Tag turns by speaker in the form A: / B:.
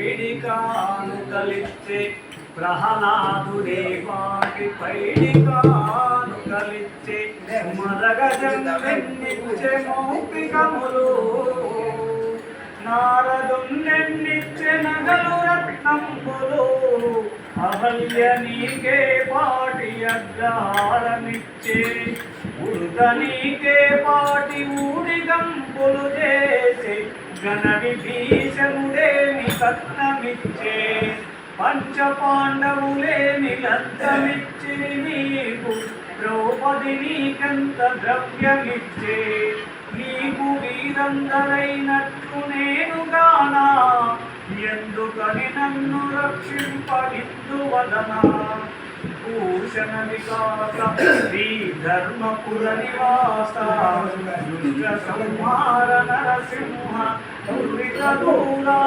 A: పైడికాను కలిచ్చే ప్రహ్లాదుడే పాటి పైడికాను కలిచ్చే మరగజన్నిచ్చే మౌపికములు నారదున్నెన్నిచ్చే నగలు రత్నంబులు అహల్య నీకే పాటి అగ్రహారమిచ్చే ఉడుక నీకే పాటి ఊడిగంపులు చేసే గణ విభీషణుడేమి కట్నమిచ్చే పంచ పాండవులేమి లంచమిచ్చి నీకు ద్రౌపది నీకెంత ద్రవ్యమిచ్చే నీకు వీరందరైనట్లు నేనుగానా ఎందుకని నన్ను రక్షింపనిందువదనా భూషణ వికాస శ్రీ ధర్మపుర నివాస దుష్ట సంహార నరసింహ దురిత దూరా